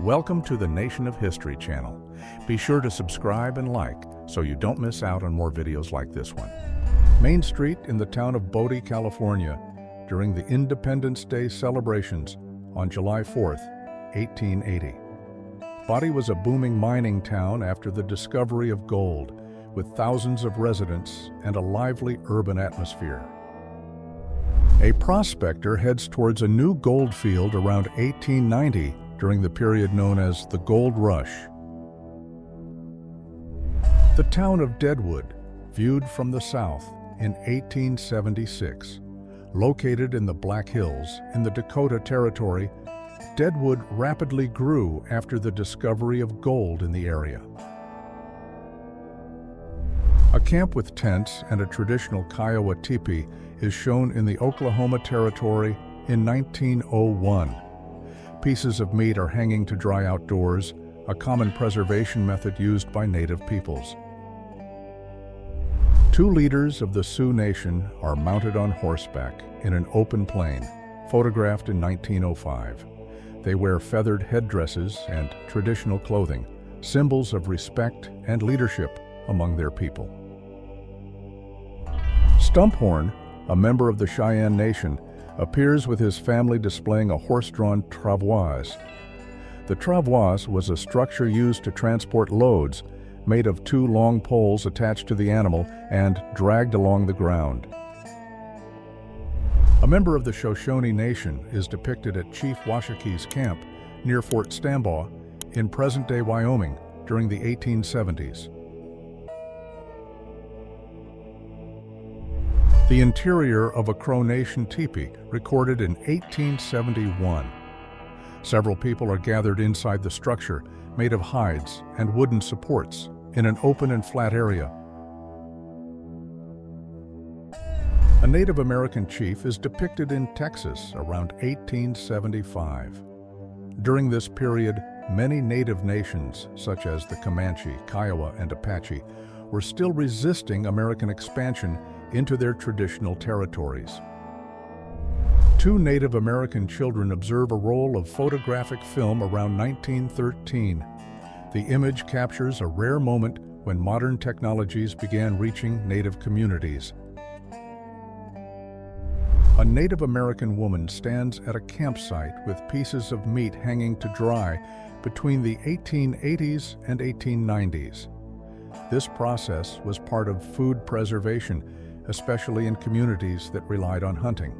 Welcome to the Nation of History channel. Be sure to subscribe and like so you don't miss out on more videos like this one. Main Street in the town of Bodie, California, during the Independence Day celebrations on July 4th, 1880. Bodie was a booming mining town after the discovery of gold, with thousands of residents and a lively urban atmosphere. A prospector heads towards a new gold field around 1890 during the period known as the Gold Rush. The town of Deadwood, viewed from the south in 1876. Located in the Black Hills in the Dakota Territory, Deadwood rapidly grew after the discovery of gold in the area. A camp with tents and a traditional Kiowa teepee is shown in the Oklahoma Territory in 1901. Pieces of meat are hanging to dry outdoors, a common preservation method used by Native peoples. Two leaders of the Sioux Nation are mounted on horseback in an open plain, photographed in 1905. They wear feathered headdresses and traditional clothing, symbols of respect and leadership among their people. Stumphorn, a member of the Cheyenne Nation, appears with his family displaying a horse-drawn travois. The travois was a structure used to transport loads, made of two long poles attached to the animal and dragged along the ground. A member of the Shoshone Nation is depicted at Chief Washakee's camp near Fort Stambaugh in present-day Wyoming during the 1870s. The interior of a Crow Nation teepee, recorded in 1871. Several people are gathered inside the structure, made of hides and wooden supports, in an open and flat area. A Native American chief is depicted in Texas around 1875. During this period, many Native nations, such as the Comanche, Kiowa, and Apache, were still resisting American expansion into their traditional territories. Two Native American children observe a roll of photographic film around 1913. The image captures a rare moment when modern technologies began reaching Native communities. A Native American woman stands at a campsite with pieces of meat hanging to dry between the 1880s and 1890s. This process was part of food preservation, especially in communities that relied on hunting.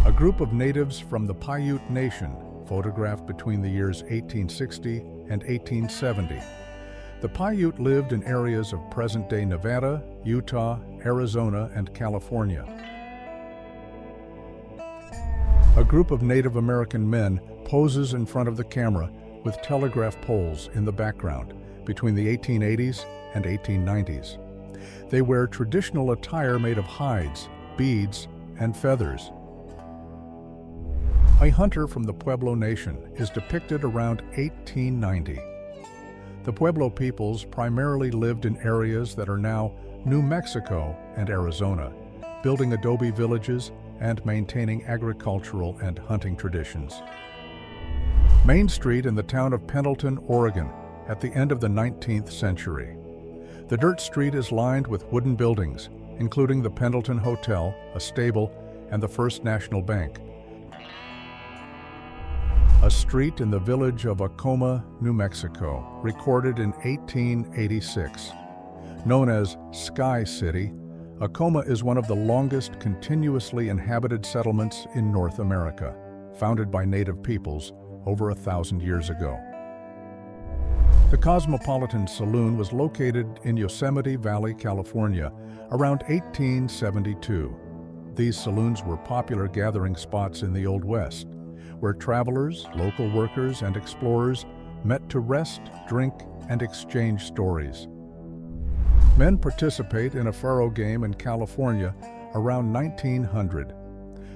A group of natives from the Paiute Nation, photographed between the years 1860 and 1870. The Paiute lived in areas of present-day Nevada, Utah, Arizona, and California. A group of Native American men poses in front of the camera with telegraph poles in the background between the 1880s and 1890s. They wear traditional attire made of hides, beads, and feathers. A hunter from the Pueblo Nation is depicted around 1890. The Pueblo peoples primarily lived in areas that are now New Mexico and Arizona, building adobe villages and maintaining agricultural and hunting traditions. Main Street in the town of Pendleton, Oregon, at the end of the 19th century. The dirt street is lined with wooden buildings, including the Pendleton Hotel, a stable, and the First National Bank. A street in the village of Acoma, New Mexico, recorded in 1886. Known as Sky City, Acoma is one of the longest continuously inhabited settlements in North America, founded by Native peoples over 1,000 years ago. The Cosmopolitan Saloon was located in Yosemite Valley, California, around 1872. These saloons were popular gathering spots in the Old West, where travelers, local workers, and explorers met to rest, drink, and exchange stories. Men participate in a faro game in California around 1900.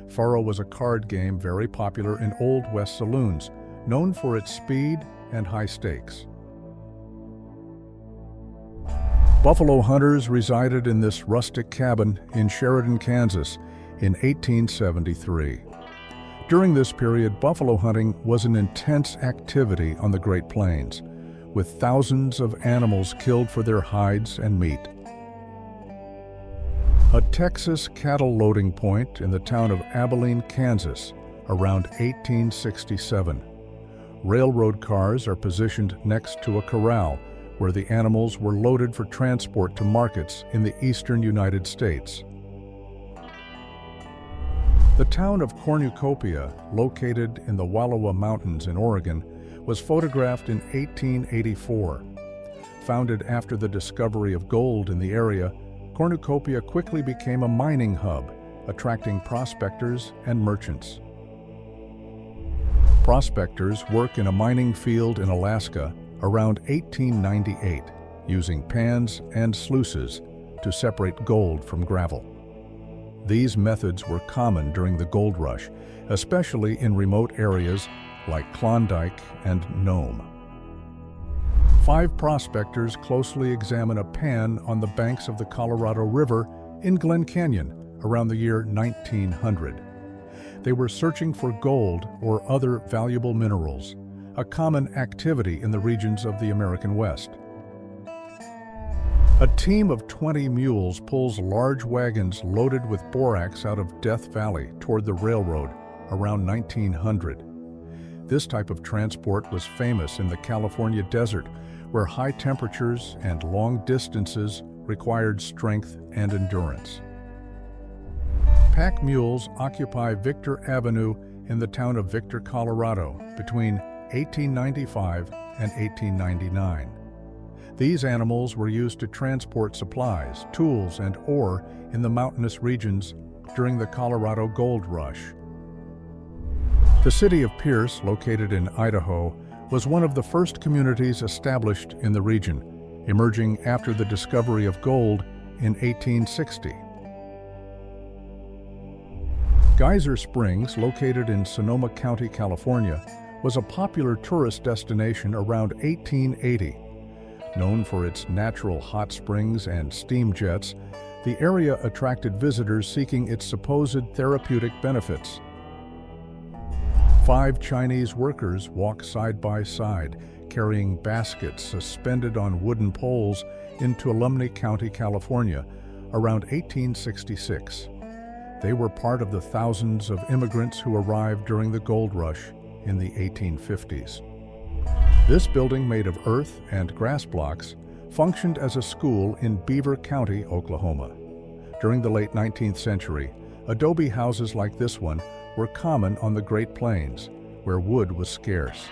Faro was a card game very popular in Old West saloons, known for its speed and high stakes. Buffalo hunters resided in this rustic cabin in Sheridan, Kansas in 1873. During this period, buffalo hunting was an intense activity on the Great Plains, with thousands of animals killed for their hides and meat. A Texas cattle loading point in the town of Abilene, Kansas, around 1867. Railroad cars are positioned next to a corral where the animals were loaded for transport to markets in the eastern United States. The town of Cornucopia, located in the Wallowa Mountains in Oregon, was photographed in 1884. Founded after the discovery of gold in the area, Cornucopia quickly became a mining hub, attracting prospectors and merchants. Prospectors work in a mining field in Alaska around 1898, using pans and sluices to separate gold from gravel. These methods were common during the gold rush, especially in remote areas like Klondike and Nome. 5 prospectors closely examine a pan on the banks of the Colorado River in Glen Canyon around the year 1900. They were searching for gold or other valuable minerals, a common activity in the regions of the American West. A team of 20 mules pulls large wagons loaded with borax out of Death Valley toward the railroad around 1900. This type of transport was famous in the California desert, where high temperatures and long distances required strength and endurance. Pack mules occupy Victor Avenue in the town of Victor, Colorado, between 1895 and 1899. These animals were used to transport supplies, tools, and ore in the mountainous regions during the Colorado Gold Rush. The city of Pierce, located in Idaho, was one of the first communities established in the region, emerging after the discovery of gold in 1860. Geyser Springs, located in Sonoma County, California, was a popular tourist destination around 1880. Known for its natural hot springs and steam jets, the area attracted visitors seeking its supposed therapeutic benefits. 5 Chinese workers walk side by side, carrying baskets suspended on wooden poles in Tuolumne County, California, around 1866. They were part of the thousands of immigrants who arrived during the gold rush in the 1850s. This building, made of earth and grass blocks, functioned as a school in Beaver County, Oklahoma. During the late 19th century, adobe houses like this one were common on the Great Plains, where wood was scarce.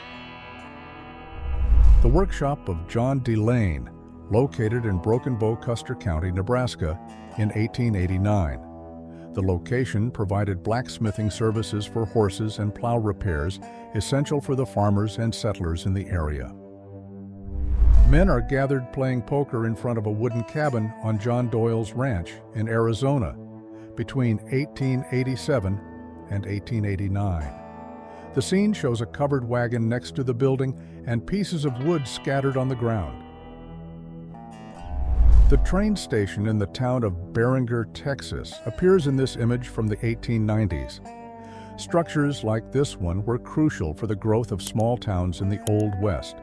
The workshop of John D. Lane, located in Broken Bow, Custer County, Nebraska, in 1889. The location provided blacksmithing services for horses and plow repairs, essential for the farmers and settlers in the area. Men are gathered playing poker in front of a wooden cabin on John Doyle's ranch in Arizona between 1887 and 1889. The scene shows a covered wagon next to the building and pieces of wood scattered on the ground. The train station in the town of Barringer, Texas, appears in this image from the 1890s. Structures like this one were crucial for the growth of small towns in the Old West,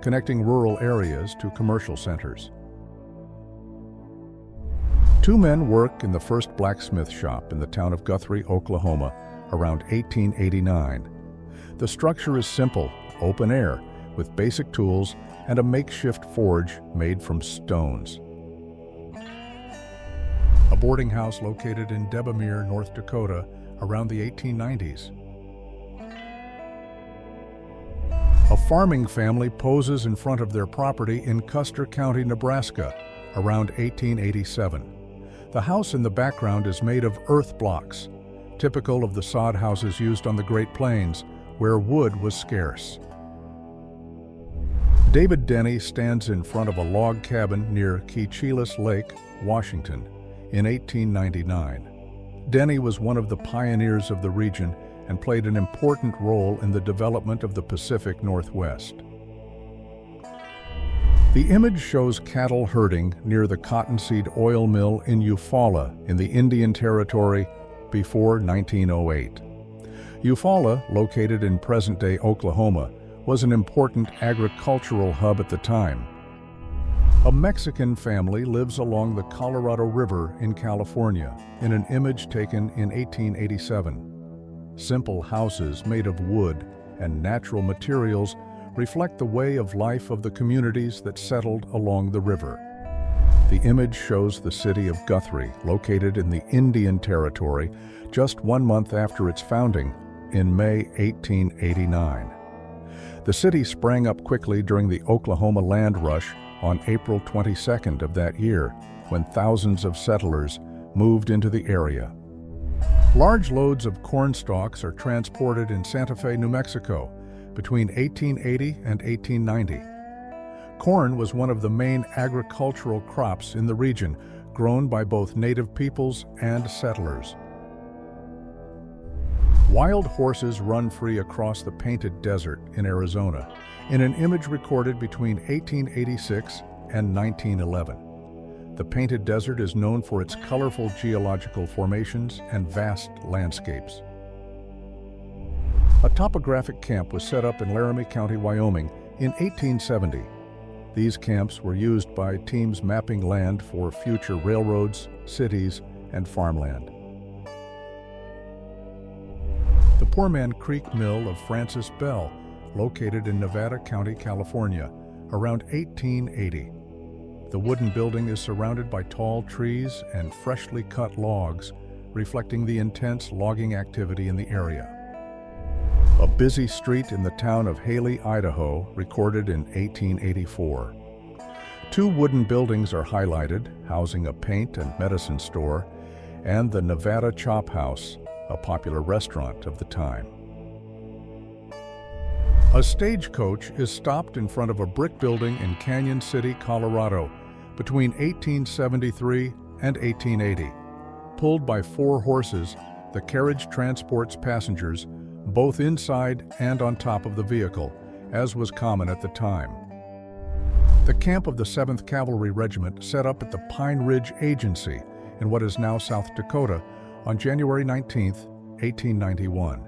connecting rural areas to commercial centers. 2 men work in the first blacksmith shop in the town of Guthrie, Oklahoma, around 1889. The structure is simple, open air, with basic tools and a makeshift forge made from stones. A boarding house located in Debamere, North Dakota, around the 1890s. A farming family poses in front of their property in Custer County, Nebraska, around 1887. The house in the background is made of earth blocks, typical of the sod houses used on the Great Plains, where wood was scarce. David Denny stands in front of a log cabin near Keechilas Lake, Washington, in 1899. Denny was one of the pioneers of the region and played an important role in the development of the Pacific Northwest. The image shows cattle herding near the cottonseed oil mill in Eufaula in the Indian Territory before 1908. Eufaula, located in present-day Oklahoma, was an important agricultural hub at the time. A Mexican family lives along the Colorado River in California, in an image taken in 1887. Simple houses made of wood and natural materials reflect the way of life of the communities that settled along the river. The image shows the city of Guthrie, located in the Indian Territory, just 1 month after its founding, in May 1889. The city sprang up quickly during the Oklahoma Land Rush on April 22nd of that year, when thousands of settlers moved into the area. Large loads of corn stalks are transported in Santa Fe, New Mexico, between 1880 and 1890. Corn was one of the main agricultural crops in the region, grown by both native peoples and settlers. Wild horses run free across the Painted Desert in Arizona, in an image recorded between 1886 and 1911. The Painted Desert is known for its colorful geological formations and vast landscapes. A topographic camp was set up in Laramie County, Wyoming in 1870. These camps were used by teams mapping land for future railroads, cities, and farmland. The Poor Man Creek Mill of Francis Bell, located in Nevada County, California, around 1880. The wooden building is surrounded by tall trees and freshly cut logs, reflecting the intense logging activity in the area. A busy street in the town of Haley, Idaho, recorded in 1884. 2 wooden buildings are highlighted, housing a paint and medicine store, and the Nevada Chop House, a popular restaurant of the time. A stagecoach is stopped in front of a brick building in Canyon City, Colorado, between 1873 and 1880. Pulled by 4 horses, the carriage transports passengers both inside and on top of the vehicle, as was common at the time. The camp of the 7th Cavalry Regiment set up at the Pine Ridge Agency in what is now South Dakota on January 19, 1891.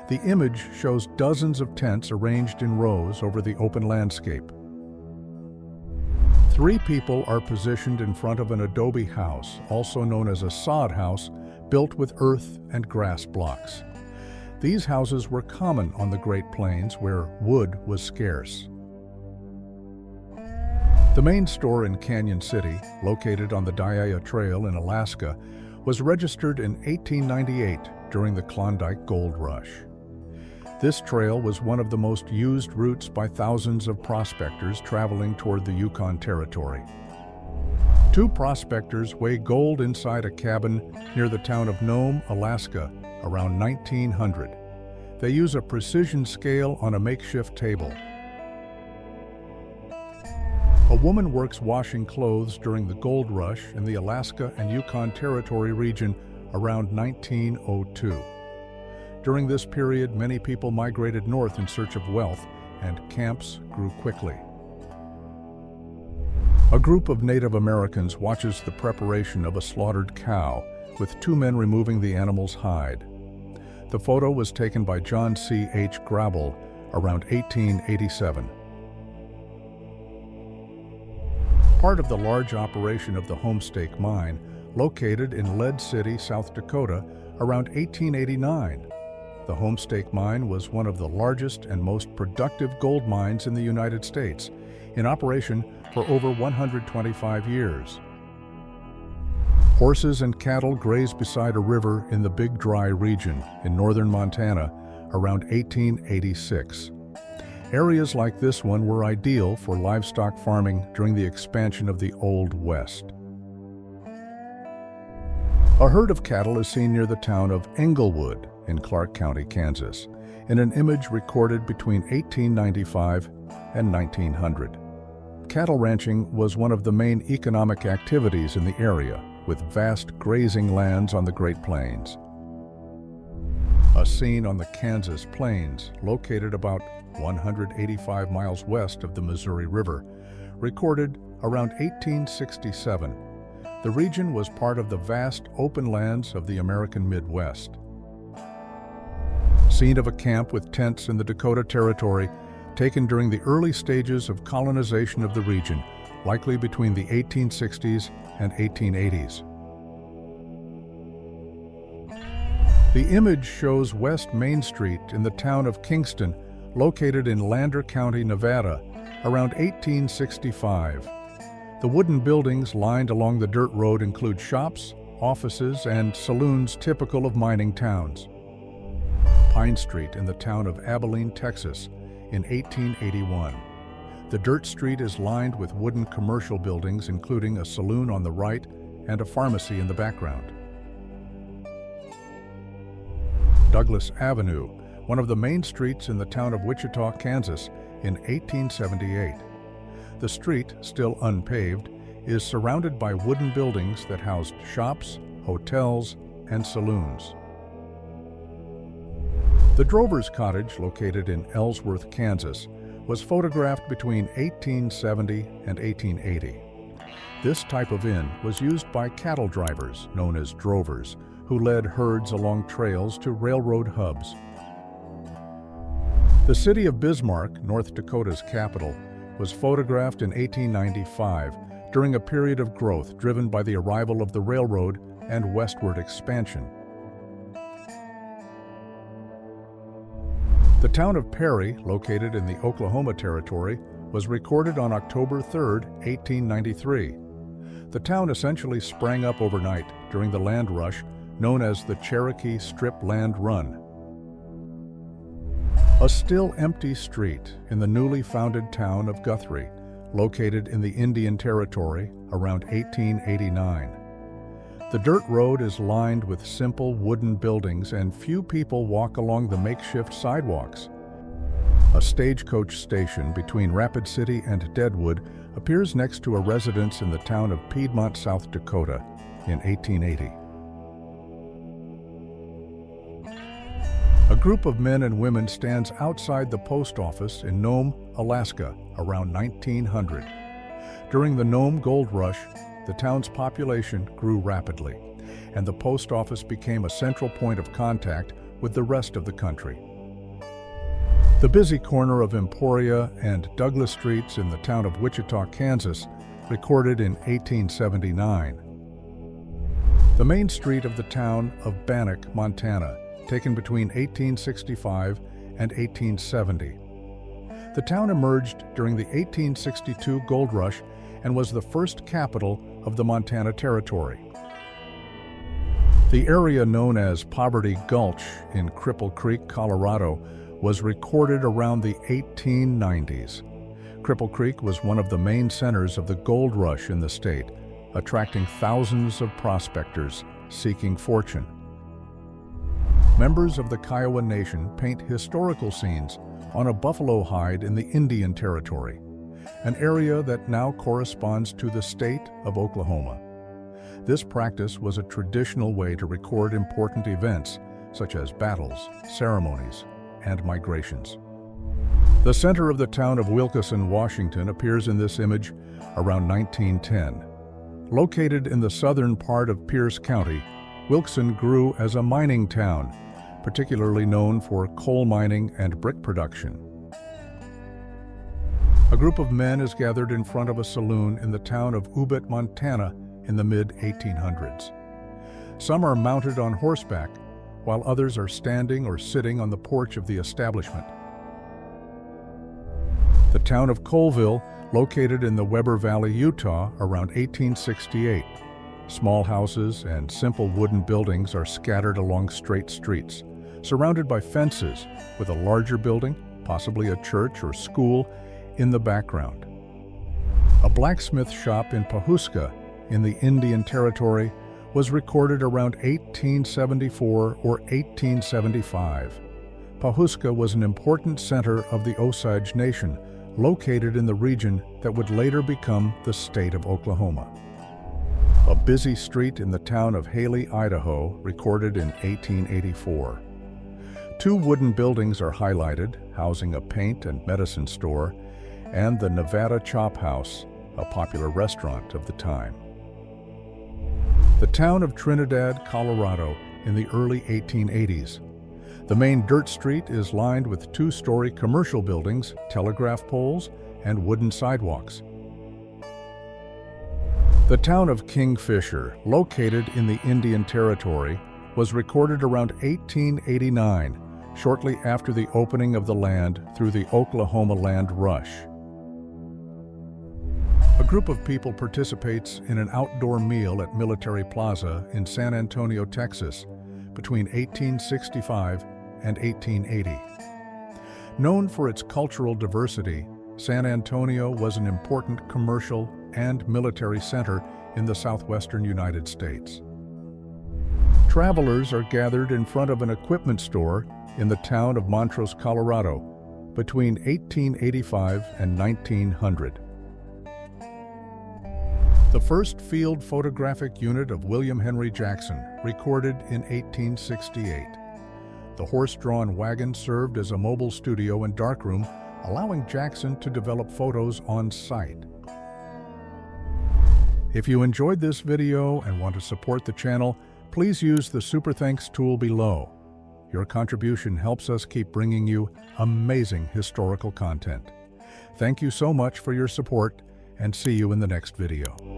The image shows dozens of tents arranged in rows over the open landscape. 3 people are positioned in front of an adobe house, also known as a sod house, built with earth and grass blocks. These houses were common on the Great Plains, where wood was scarce. The main store in Canyon City, located on the Dyea Trail in Alaska, was registered in 1898 during the Klondike Gold Rush. This trail was one of the most used routes by thousands of prospectors traveling toward the Yukon Territory. 2 prospectors weigh gold inside a cabin near the town of Nome, Alaska, around 1900. They use a precision scale on a makeshift table. A woman works washing clothes during the gold rush in the Alaska and Yukon Territory region around 1902. During this period, many people migrated north in search of wealth, and camps grew quickly. A group of Native Americans watches the preparation of a slaughtered cow, with 2 men removing the animal's hide. The photo was taken by John C. H. Grabble around 1887. Part of the large operation of the Homestake Mine, located in Lead City, South Dakota, around 1889. The Homestake Mine was one of the largest and most productive gold mines in the United States, in operation for over 125 years. Horses and cattle graze beside a river in the Big Dry region in northern Montana around 1886. Areas like this one were ideal for livestock farming during the expansion of the Old West. A herd of cattle is seen near the town of Englewood in Clark County, Kansas, in an image recorded between 1895 and 1900. Cattle ranching was one of the main economic activities in the area, with vast grazing lands on the Great Plains. A scene on the Kansas Plains, located about 185 miles west of the Missouri River, recorded around 1867. The region was part of the vast open lands of the American Midwest. scene of a camp with tents in the Dakota Territory, taken during the early stages of colonization of the region, likely between the 1860s and 1880s. The image shows West Main Street in the town of Kingston, located in Lander County, Nevada, around 1865. The wooden buildings lined along the dirt road include shops, offices, and saloons typical of mining towns. Pine Street in the town of Abilene, Texas, in 1881. The dirt street is lined with wooden commercial buildings, including a saloon on the right and a pharmacy in the background. Douglas Avenue, one of the main streets in the town of Wichita, Kansas, in 1878. The street, still unpaved, is surrounded by wooden buildings that housed shops, hotels, and saloons. The Drover's Cottage, located in Ellsworth, Kansas, was photographed between 1870 and 1880. This type of inn was used by cattle drivers, known as drovers, who led herds along trails to railroad hubs. The city of Bismarck, North Dakota's capital, was photographed in 1895 during a period of growth driven by the arrival of the railroad and westward expansion. The town of Perry, located in the Oklahoma Territory, was recorded on October 3, 1893. The town essentially sprang up overnight during the land rush known as the Cherokee Strip Land Run. A still empty street in the newly founded town of Guthrie, located in the Indian Territory around 1889. The dirt road is lined with simple wooden buildings and few people walk along the makeshift sidewalks. A stagecoach station between Rapid City and Deadwood appears next to a residence in the town of Piedmont, South Dakota in 1880. A group of men and women stands outside the post office in Nome, Alaska, around 1900. During the Nome Gold Rush, the town's population grew rapidly, and the post office became a central point of contact with the rest of the country. The busy corner of Emporia and Douglas Streets in the town of Wichita, Kansas, recorded in 1879. The main street of the town of Bannock, Montana, taken between 1865 and 1870. The town emerged during the 1862 gold rush and was the first capital of the Montana Territory. The area known as Poverty Gulch in Cripple Creek, Colorado, was recorded around the 1890s. Cripple Creek was one of the main centers of the gold rush in the state, attracting thousands of prospectors seeking fortune. Members of the Kiowa Nation paint historical scenes on a buffalo hide in the Indian Territory, an area that now corresponds to the state of Oklahoma. This practice was a traditional way to record important events, such as battles, ceremonies, and migrations. The center of the town of Wilkeson, Washington, appears in this image around 1910. Located in the southern part of Pierce County, Wilkeson grew as a mining town, particularly known for coal mining and brick production. A group of men is gathered in front of a saloon in the town of Ubet, Montana in the mid-1800s. Some are mounted on horseback, while others are standing or sitting on the porch of the establishment. The town of Colville, located in the Weber Valley, Utah, around 1868. Small houses and simple wooden buildings are scattered along straight streets, surrounded by fences, with a larger building, possibly a church or school, in the background. A blacksmith shop in Pawhuska, in the Indian Territory, was recorded around 1874 or 1875. Pawhuska was an important center of the Osage Nation, located in the region that would later become the state of Oklahoma. A busy street in the town of Haley, Idaho, recorded in 1884. Two wooden buildings are highlighted, housing a paint and medicine store, and the Nevada Chop House, a popular restaurant of the time. The town of Trinidad, Colorado, in the early 1880s. The main dirt street is lined with two-story commercial buildings, telegraph poles, and wooden sidewalks. The town of Kingfisher, located in the Indian Territory, was recorded around 1889, shortly after the opening of the land through the Oklahoma Land Rush. A group of people participates in an outdoor meal at Military Plaza in San Antonio, Texas, between 1865 and 1880. Known for its cultural diversity, San Antonio was an important commercial and military center in the southwestern United States. Travelers are gathered in front of an equipment store in the town of Montrose, Colorado, between 1885 and 1900. The first field photographic unit of William Henry Jackson, recorded in 1868. The horse-drawn wagon served as a mobile studio and darkroom, allowing Jackson to develop photos on site. If you enjoyed this video and want to support the channel, please use the Super Thanks tool below. Your contribution helps us keep bringing you amazing historical content. Thank you so much for your support, and see you in the next video.